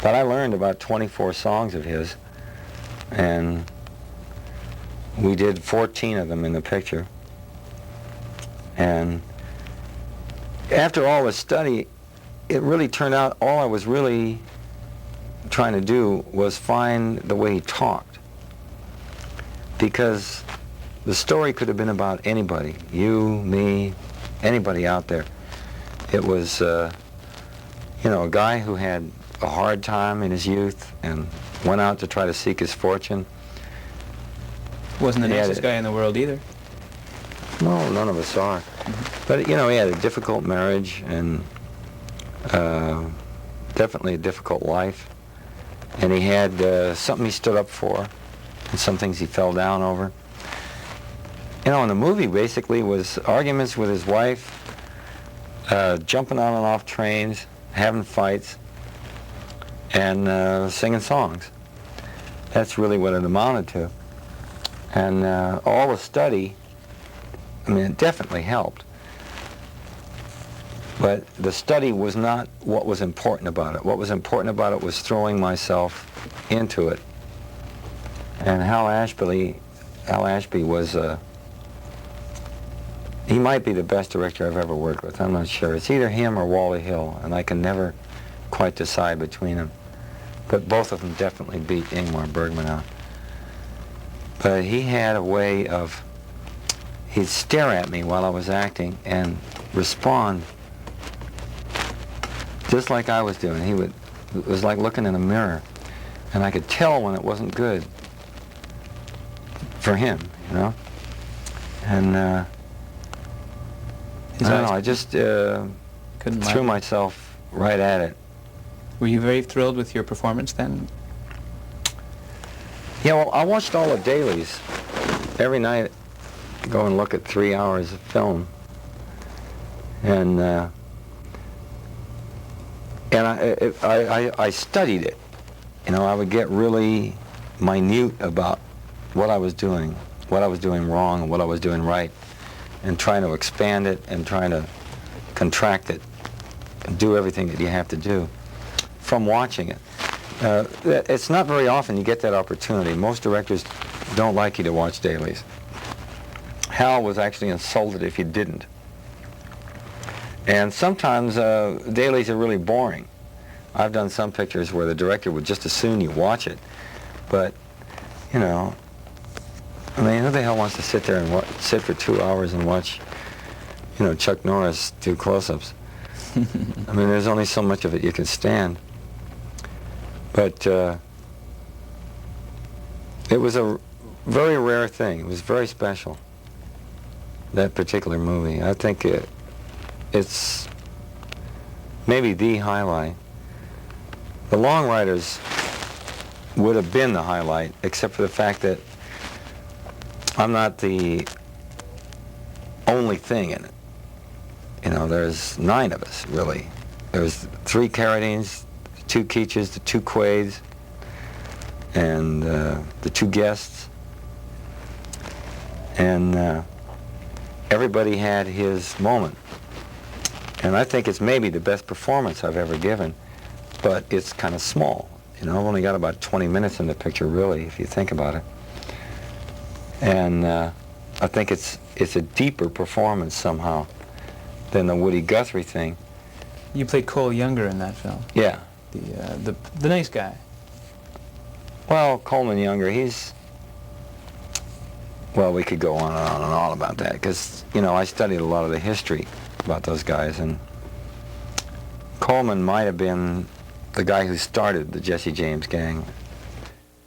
But I learned about 24 songs of his, and we did 14 of them in the picture. And after all the study, it really turned out all I was really trying to do was find the way he talked. Because the story could have been about anybody, you, me, anybody out there. It was, a guy who had a hard time in his youth and went out to try to seek his fortune. Wasn't the nicest guy in the world either. No, none of us are. Mm-hmm. But, he had a difficult marriage and definitely a difficult life. And he had something he stood up for and some things he fell down over. And the movie basically was arguments with his wife, jumping on and off trains, having fights, and singing songs. That's really what it amounted to. And all the study, it definitely helped. But the study was not what was important about it. What was important about it was throwing myself into it. And Hal Ashby was, he might be the best director I've ever worked with. I'm not sure. It's either him or Wally Hill, and I can never quite decide between them. But both of them definitely beat Ingmar Bergman out. But he had a way of, he'd stare at me while I was acting and respond just like I was doing. It was like looking in a mirror, and I could tell when it wasn't good for him, And I don't know, I just threw myself right at it. Were you very thrilled with your performance then? Yeah, well, I watched all the dailies. Every night, go and look at 3 hours of film. And I studied it. I would get really minute about what I was doing wrong and what I was doing right, and trying to expand it and trying to contract it and do everything that you have to do from watching it. It's not very often you get that opportunity. Most directors don't like you to watch dailies. Hal was actually insulted if you didn't. And sometimes dailies are really boring. I've done some pictures where the director would just as soon you watch it. But, who the hell wants to sit there and sit for 2 hours and watch, Chuck Norris do close-ups? There's only so much of it you can stand. But it was a very rare thing. It was very special, that particular movie. I think it's maybe the highlight. The Long Riders would have been the highlight, except for the fact that I'm not the only thing in it. There's 9 of us, really. There's 3 Carradines, 2 Keaches, the 2 Quaids, and the 2 guests. And everybody had his moment. And I think it's maybe the best performance I've ever given, but it's kind of small. I've only got about 20 minutes in the picture, really, if you think about it. And I think it's a deeper performance somehow than the Woody Guthrie thing. You played Cole Younger in that film. Yeah. The nice guy. Well, Coleman Younger, well, we could go on and on and on about that, because, I studied a lot of the history about those guys, and Coleman might have been the guy who started the Jesse James gang.